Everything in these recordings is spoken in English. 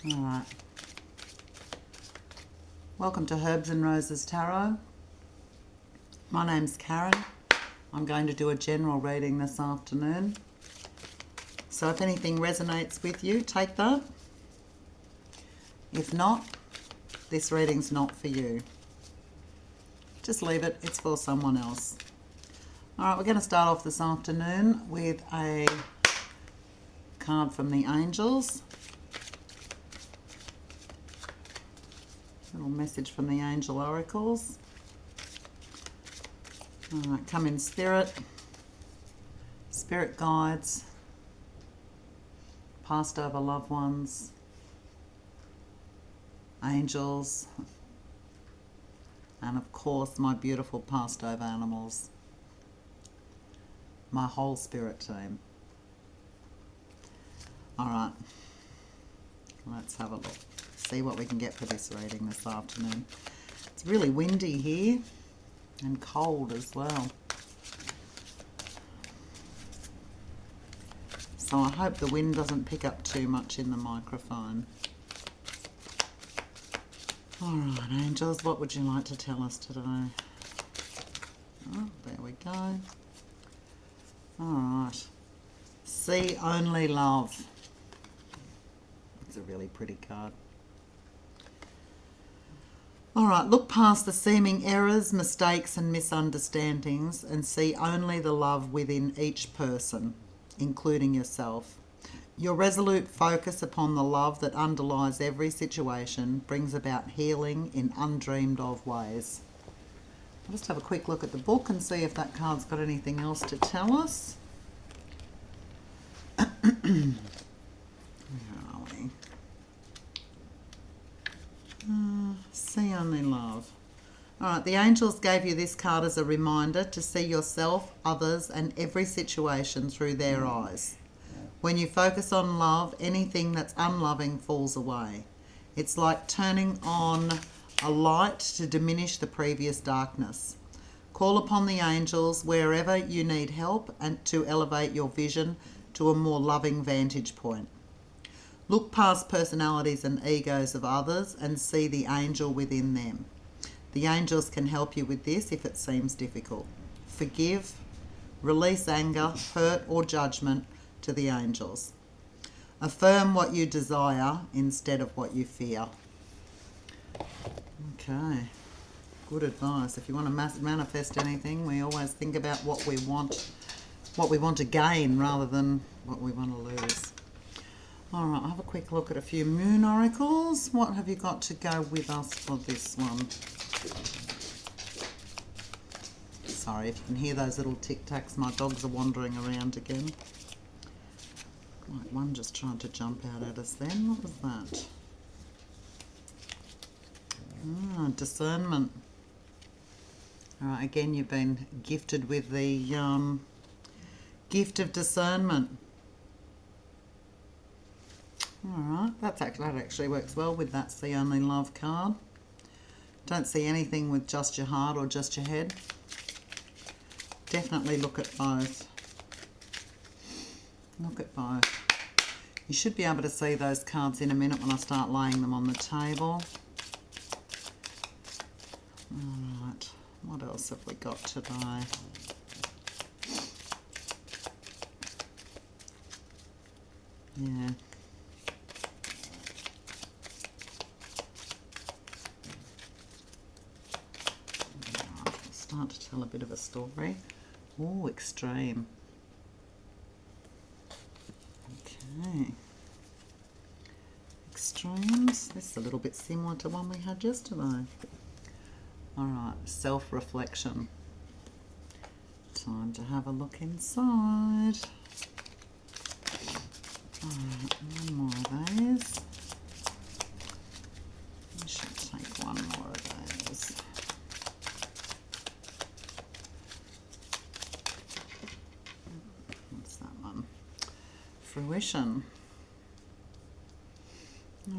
All right. Welcome to Herbs and Roses Tarot. My name's Karen. I'm going to do a general reading this afternoon. So if anything resonates with you, take that. If not, this reading's not for you. Just leave it, it's for someone else. All right, we're going to start off this afternoon with a card from the angels. Little message from the angel oracles. All right, come in spirit, spirit guides, passed over loved ones, angels, and of course my beautiful passed over animals, my whole spirit team. All right, let's have a look. See what we can get for this reading this afternoon. It's really windy here and cold as well. So I hope the wind doesn't pick up too much in the microphone. All right, angels, what would you like to tell us today? Oh, there we go. All right. See only love. It's a really pretty card. All right, look past the seeming errors, mistakes and misunderstandings and see only the love within each person, including yourself. Your resolute focus upon the love that underlies every situation brings about healing in undreamed of ways. I'll just have a quick look at the book and see if that card's got anything else to tell us. See only love. All right, the angels gave you this card as a reminder to see yourself, others, and every situation through their eyes. When you focus on love, anything that's unloving falls away. It's like turning on a light to diminish the previous darkness. Call upon the angels wherever you need help and to elevate your vision to a more loving vantage point. Look past personalities and egos of others and see the angel within them. The angels can help you with this if it seems difficult. Forgive, release anger, hurt or judgment to the angels. Affirm what you desire instead of what you fear. Okay, good advice. If you want to manifest anything, we always think about what we want to gain rather than what we want to lose. All right, I'll have a quick look at a few moon oracles. What have you got to go with us for this one? Sorry if you can hear those little tic-tacs. My dogs are wandering around again. Right, one just tried to jump out at us then. What was that? Discernment. All right, again, you've been gifted with the gift of discernment. Alright, that actually works well with that See Only Love card. Don't see anything with just your heart or just your head. Definitely look at both. Look at both. You should be able to see those cards in a minute when I start laying them on the table. Alright, what else have we got today? Yeah. Start to tell a bit of a story. Oh, extreme. Okay. Extremes. This is a little bit similar to one we had yesterday. All right, self-reflection. Time to have a look inside. All right, one more of these. I should take one more of those. What's that one? Fruition.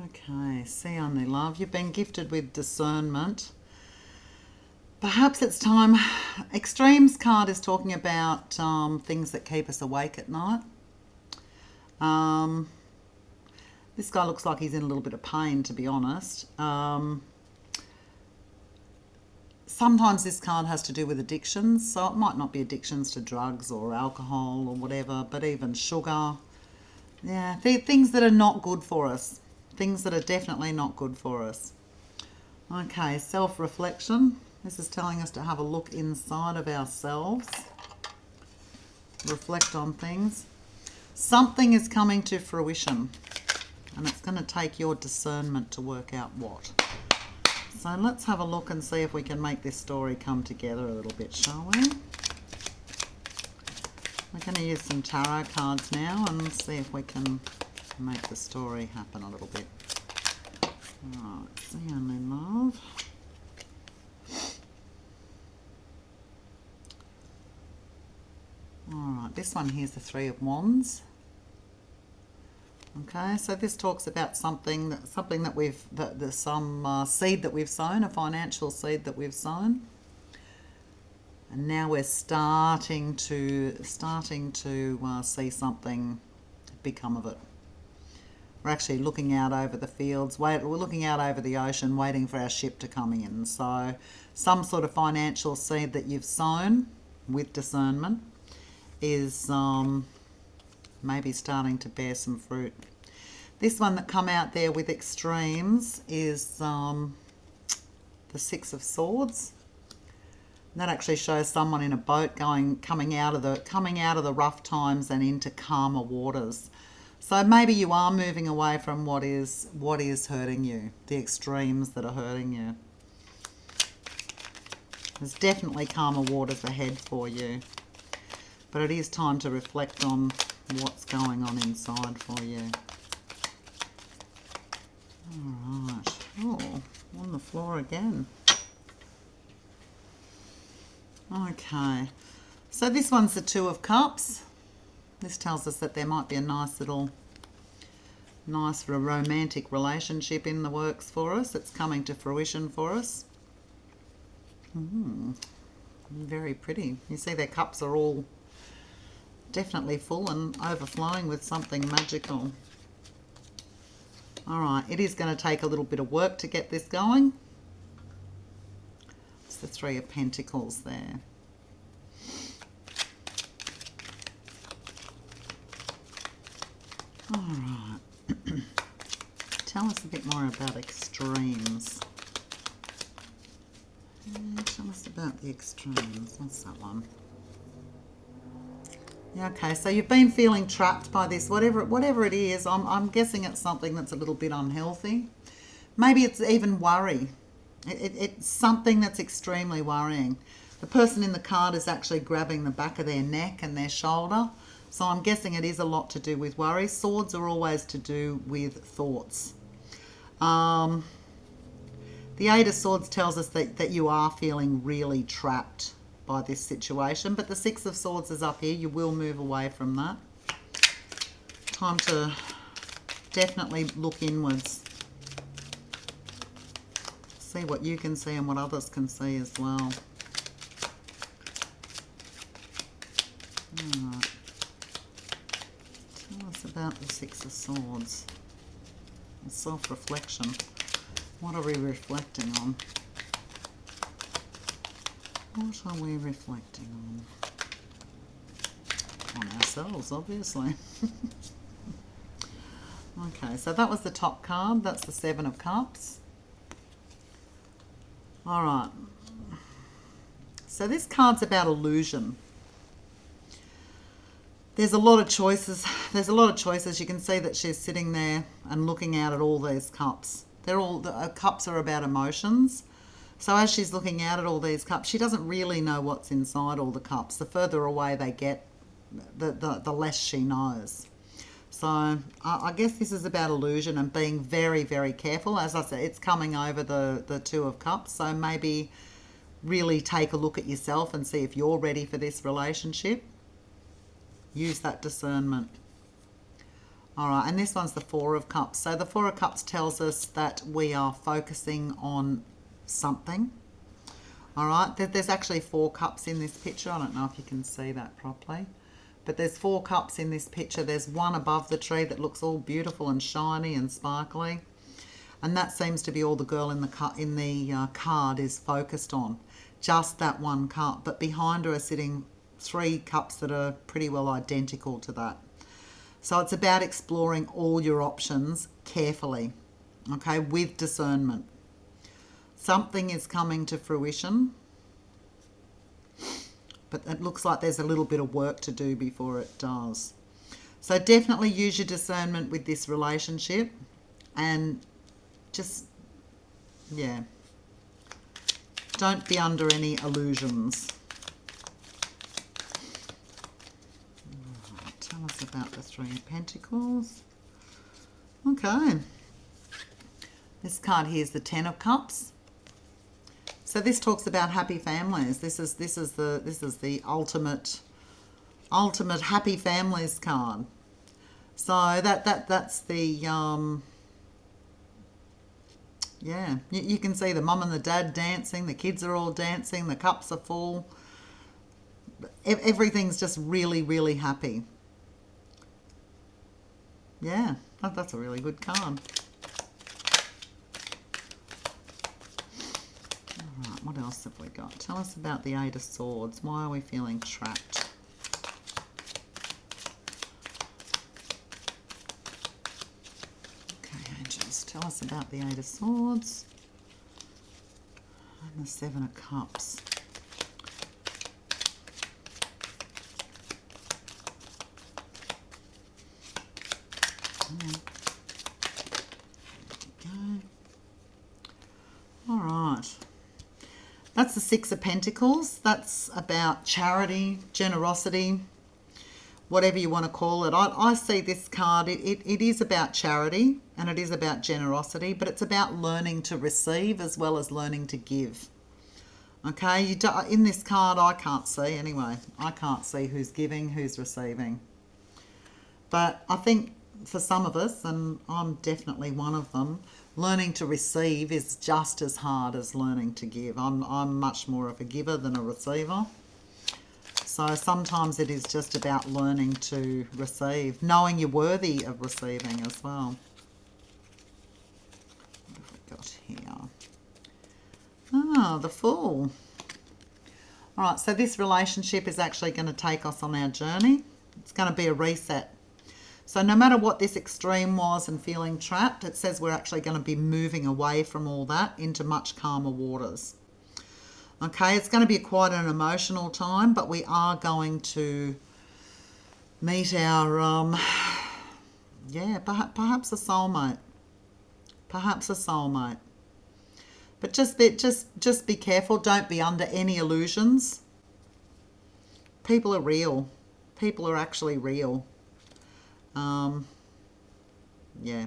Okay, see only love. You've been gifted with discernment. Perhaps it's time. Extremes card is talking about things that keep us awake at night. This guy looks like he's in a little bit of pain, to be honest. Sometimes this card has to do with addictions, so it might not be addictions to drugs or alcohol or whatever, but even sugar. Yeah, things that are not good for us. Things that are definitely not good for us. Okay, self-reflection. This is telling us to have a look inside of ourselves. Reflect on things. Something is coming to fruition, and it's going to take your discernment to work out what. So let's have a look and see if we can make this story come together a little bit, shall we? We're going to use some tarot cards now and see if we can make the story happen a little bit. Alright, see only love. Alright, this one here's the Three of Wands. Okay, so this talks about something that we've, there's some seed that we've sown, a financial seed that we've sown, and now we're starting to see something become of it. We're actually looking out over the fields. We're looking out over the ocean, waiting for our ship to come in. So, some sort of financial seed that you've sown with discernment is maybe starting to bear some fruit. This one that come out there with extremes is the Six of Swords. And that actually shows someone in a boat coming out of the rough times and into calmer waters. So maybe you are moving away from what is hurting you, the extremes that are hurting you. There's definitely calmer waters ahead for you. But it is time to reflect on what's going on inside for you. Alright. Oh, on the floor again. Okay. So this one's the Two of Cups. This tells us that there might be a nice romantic relationship in the works for us. It's coming to fruition for us. Very pretty. You see their cups are all definitely full and overflowing with something magical. Alright, it is going to take a little bit of work to get this going. It's the Three of Pentacles there. Alright. Tell us a bit more about extremes. Tell us about the extremes. What's that one? Yeah, okay, so you've been feeling trapped by this, whatever it is. I'm guessing it's something that's a little bit unhealthy. Maybe it's even worry. It's something that's extremely worrying. The person in the card is actually grabbing the back of their neck and their shoulder. So I'm guessing it is a lot to do with worry. Swords are always to do with thoughts. The Eight of Swords tells us that you are feeling really trapped by this situation, but the Six of Swords is up here. You will move away from that. Time to definitely look inwards. See what you can see and what others can see as well. Alright. Tell us about the Six of Swords. Self-reflection. What are we reflecting on? What are we reflecting on? On ourselves, obviously. Okay, so that was the top card. That's the Seven of Cups. All right. So this card's about illusion. There's a lot of choices. There's a lot of choices. You can see that she's sitting there and looking out at all these cups. The cups are about emotions. So as she's looking out at all these cups, she doesn't really know what's inside all the cups. The further away they get, the less she knows. So I guess this is about illusion and being very, very careful. As I said, it's coming over the Two of Cups. So maybe really take a look at yourself and see if you're ready for this relationship. Use that discernment. All right, and this one's the Four of Cups. So the Four of Cups tells us that we are focusing on something. All right, there's actually 4 cups in this picture. I don't know if you can see that properly, But there's 4 cups in this picture. There's one above the tree that looks all beautiful and shiny and sparkly. And that seems to be all the girl in the card is focused on. Just that one cup. But behind her are sitting 3 cups that are pretty well identical to that. So it's about exploring all your options carefully, okay, with discernment. Something is coming to fruition, but it looks like there's a little bit of work to do before it does. So definitely use your discernment with this relationship and just, yeah, don't be under any illusions. Right, tell us about the 3 of Pentacles. Okay. This card here is the 10 of Cups. So this talks about happy families. This is the ultimate happy families card. So that's the yeah. You can see the mum and the dad dancing. The kids are all dancing. The cups are full. Everything's just really, really happy. Yeah, that's a really good card. What else have we got? Tell us about the 8 of Swords. Why are we feeling trapped? Okay, angels, tell us about the 8 of Swords and the 7 of Cups. There we go. All right. That's the 6 of Pentacles. That's about charity, generosity, whatever you want to call it. I see this card, it is about charity and it is about generosity, but it's about learning to receive as well as learning to give. Okay, in this card I can't see anyway. I can't see who's giving, who's receiving. But I think for some of us, and I'm definitely one of them, learning to receive is just as hard as learning to give. I'm much more of a giver than a receiver. So sometimes it is just about learning to receive, knowing you're worthy of receiving as well. What have we got here? Ah, the Fool. All right, so this relationship is actually going to take us on our journey. It's going to be a reset. So no matter what this extreme was and feeling trapped, it says we're actually going to be moving away from all that into much calmer waters. Okay, it's going to be quite an emotional time, but we are going to meet our, yeah, perhaps a soulmate. Perhaps a soulmate. But just be careful. Don't be under any illusions. People are real. People are actually real. Yeah.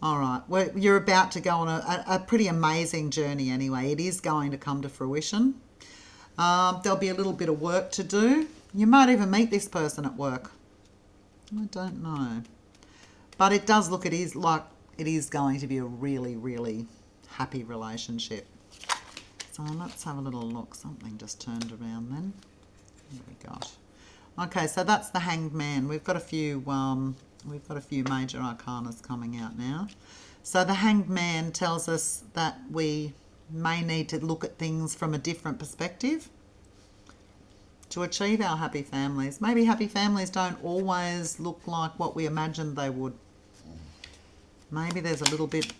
All right. Well, you're about to go on a pretty amazing journey anyway. It is going to come to fruition. There'll be a little bit of work to do. You might even meet this person at work. I don't know. But it does look, it is going to be a really, really happy relationship. So let's have a little look. Something just turned around then. What have we got? Okay, so that's the Hanged Man. We've got a few major arcanas coming out now. So the Hanged Man tells us that we may need to look at things from a different perspective to achieve our happy families. Maybe happy families don't always look like what we imagined they would. Maybe there's a little bit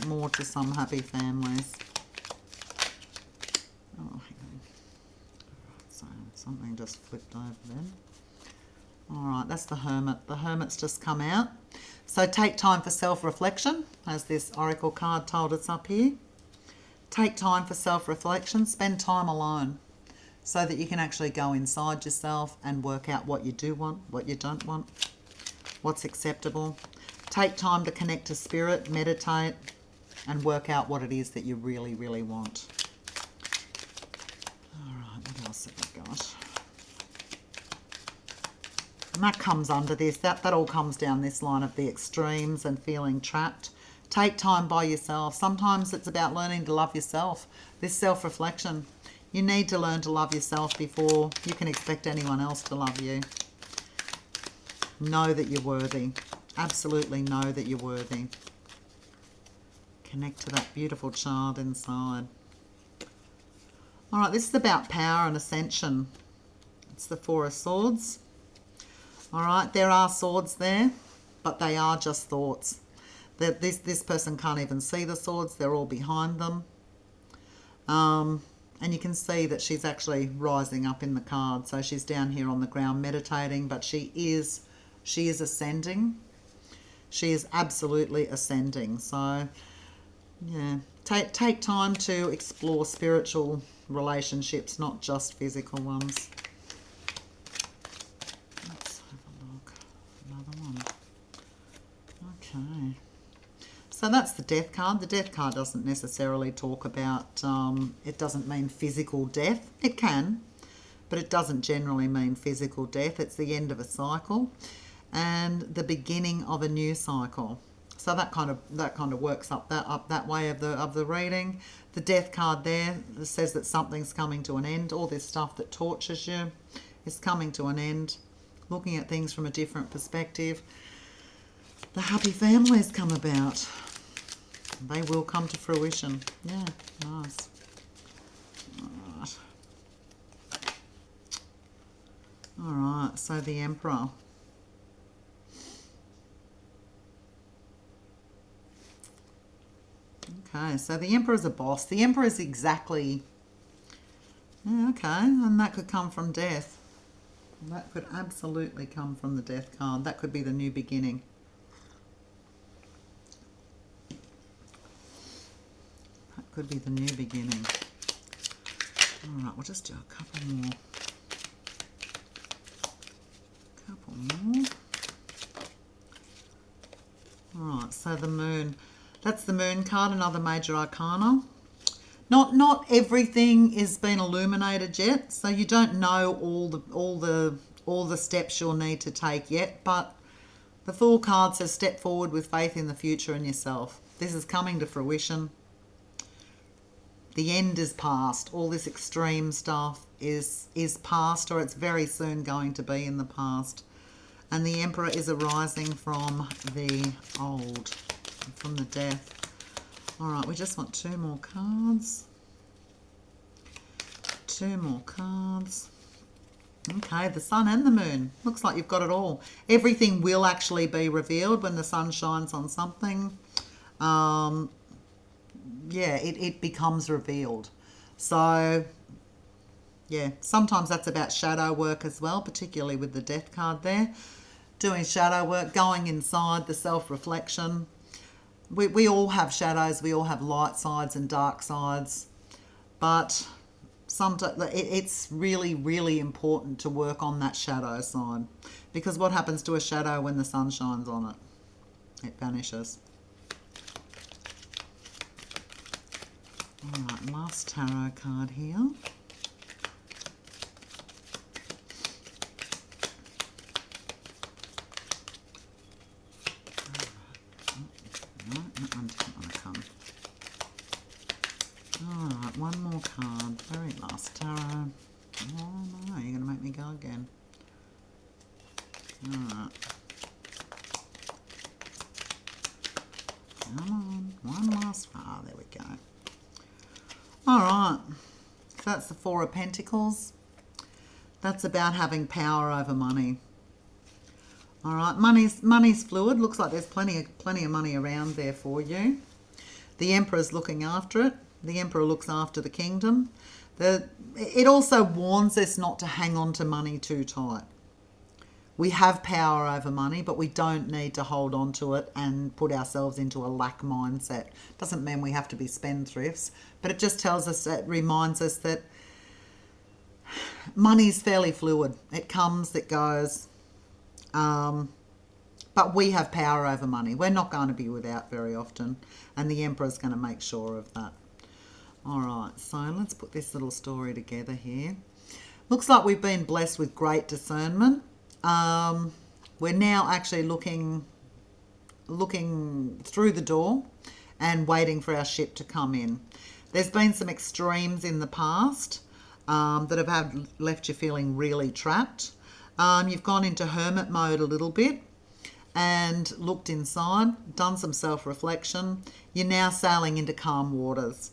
more to some happy families. Oh, hang on. So something just flipped over then. All right, that's the Hermit. The Hermit's just come out. So take time for self-reflection, as this oracle card told us up here. Take time for self-reflection. Spend time alone so that you can actually go inside yourself and work out what you do want, what you don't want, what's acceptable. Take time to connect to spirit, meditate, and work out what it is that you really, really want. All right, what else have we got? And that comes under this. That all comes down this line of the extremes and feeling trapped. Take time by yourself. Sometimes it's about learning to love yourself. This self-reflection. You need to learn to love yourself before you can expect anyone else to love you. Know that you're worthy. Absolutely know that you're worthy. Connect to that beautiful child inside. All right, this is about power and ascension. It's the Four of Swords. All right, there are swords there, but they are just thoughts. This person can't even see the swords. They're all behind them. And you can see that she's actually rising up in the card. So she's down here on the ground meditating, but she is ascending. She is absolutely ascending. So, yeah, take time to explore spiritual relationships, not just physical ones. Let's have a look. Another one. Okay. So that's the death card. The death card doesn't necessarily talk about, it doesn't mean physical death. It can, but it doesn't generally mean physical death. It's the end of a cycle and the beginning of a new cycle. So that kind of works up that way of the reading. The death card there says that something's coming to an end. All this stuff that tortures you is coming to an end. Looking at things from a different perspective. The happy families come about. They will come to fruition. Yeah, nice. All right. All right, so the Emperor. Okay, so the Emperor is a boss. The Emperor is exactly... Yeah, okay, and that could come from death. That could absolutely come from the death card. That could be the new beginning. That could be the new beginning. All right, we'll just do a couple more. All right, so the Moon. That's the Moon card, another major arcana. Not everything is been illuminated yet, so you don't know all the steps you'll need to take yet, but the Fool card says step forward with faith in the future and yourself. This is coming to fruition. The end is past. All this extreme stuff is past, or it's very soon going to be in the past. And the Emperor is arising from the old, from the death. All right, we just want two more cards. Two more cards. Okay, the Sun and the Moon. Looks like you've got it all. Everything will actually be revealed when the sun shines on something. Yeah, it becomes revealed. So, yeah, sometimes that's about shadow work as well, particularly with the Death card there. Doing shadow work, going inside, the self-reflection. We all have shadows, we all have light sides and dark sides, but sometimes it's really, really important to work on that shadow side, because what happens to a shadow when the sun shines on it? It vanishes. All right, last tarot card here. Alright, one more card. Very last tarot. Oh no, you're going to make me go again. Alright. Come on, one last. Ah, there we go. Alright, so that's the Four of Pentacles. That's about having power over money. All right, money's fluid. Looks like there's plenty of money around there for you. The Emperor's looking after it. The Emperor looks after the kingdom. It also warns us not to hang on to money too tight. We have power over money, but we don't need to hold on to it and put ourselves into a lack mindset. Doesn't mean we have to be spendthrifts, but it just tells us, it reminds us that money's fairly fluid. It comes, it goes. But we have power over money. We're not going to be without very often, and the Emperor's going to make sure of that. All right, so let's put this little story together here. Looks like we've been blessed with great discernment. We're now actually looking through the door and waiting for our ship to come in. There's been some extremes in the past. that have left you feeling really trapped. You've gone into hermit mode a little bit and looked inside, done some self-reflection. You're now sailing into calm waters.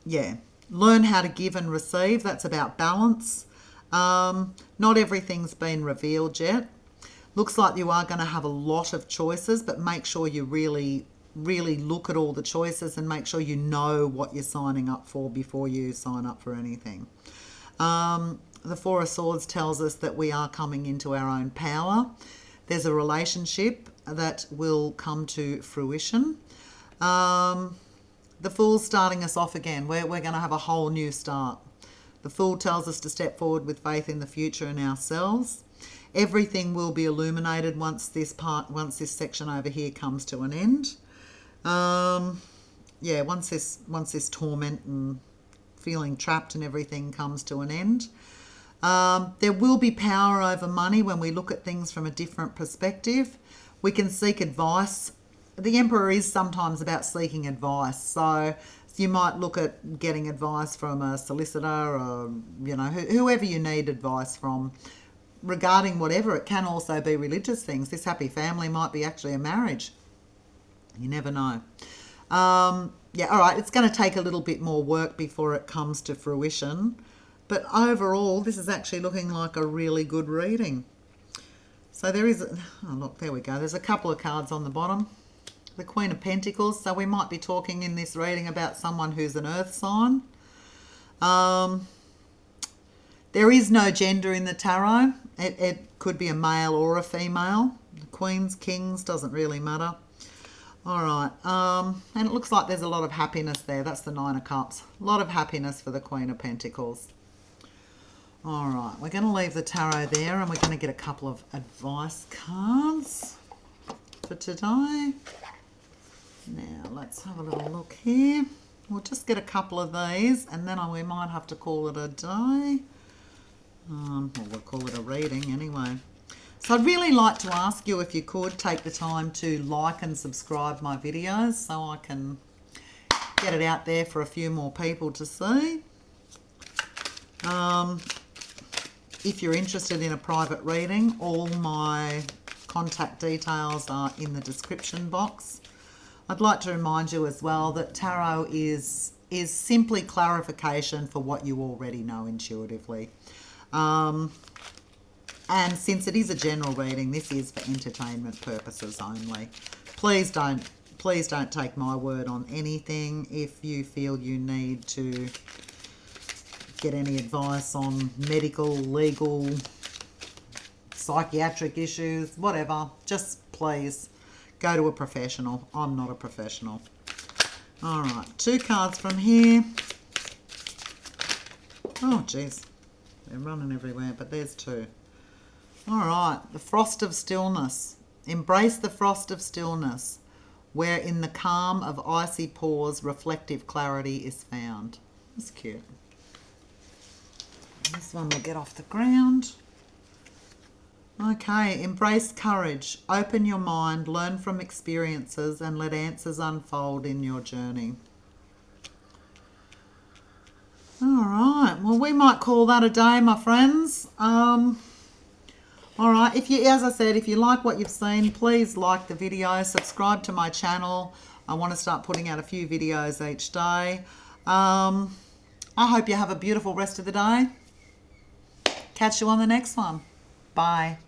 Yeah, learn how to give and receive. That's about balance. Not everything's been revealed yet. Looks like you are going to have a lot of choices, but make sure you really look at all the choices and make sure you know what you're signing up for before you sign up for anything. The Four of Swords tells us that we are coming into our own power. There's a relationship that will come to fruition. The Fool's starting us off again. We're going to have a whole new start. The Fool tells us to step forward with faith in the future and ourselves. Everything will be illuminated once this section over here comes to an end. Yeah, once this torment and feeling trapped and everything comes to an end. There will be power over money when we look at things from a different perspective. We can seek advice. The Emperor is sometimes about seeking advice. So you might look at getting advice from a solicitor or, whoever you need advice from regarding whatever. It can also be religious things. This happy family might be actually a marriage. You never know. Yeah, all right, it's going to take a little bit more work before it comes to fruition. But overall, this is actually looking like a really good reading. So there is, oh look, there we go. There's a couple of cards on the bottom. The Queen of Pentacles. So we might be talking in this reading about someone who's an earth sign. There is no gender in the tarot. It could be a male or a female. Queens, kings, doesn't really matter. All right. And it looks like there's a lot of happiness there. That's the Nine of Cups. A lot of happiness for the Queen of Pentacles. All right. We're going to leave the tarot there and we're going to get a couple of advice cards for today. Now, let's have a little look here. We'll just get a couple of these and then we might have to call it a day. Well, we'll call it a reading anyway. So I'd really like to ask you if you could take the time to like and subscribe my videos so I can get it out there for a few more people to see. If you're interested in a private reading, all my contact details are in the description box. I'd like to remind you as well that tarot is simply clarification for what you already know intuitively. And since it is a general reading, this is for entertainment purposes only. Please don't take my word on anything. If you feel you need to get any advice on medical, legal, psychiatric issues, whatever, just please go to a professional. I'm not a professional. All right, 2 cards from here. Oh, geez. They're running everywhere, but there's 2. All right, the Frost of Stillness. Embrace the frost of stillness, where in the calm of icy pores, reflective clarity is found. That's cute. This one will get off the ground. Okay, embrace courage. Open your mind, learn from experiences, and let answers unfold in your journey. All right, well, we might call that a day, my friends. All right, as I said, if you like what you've seen, please like the video, subscribe to my channel. I want to start putting out a few videos each day. I hope you have a beautiful rest of the day. Catch you on the next one. Bye.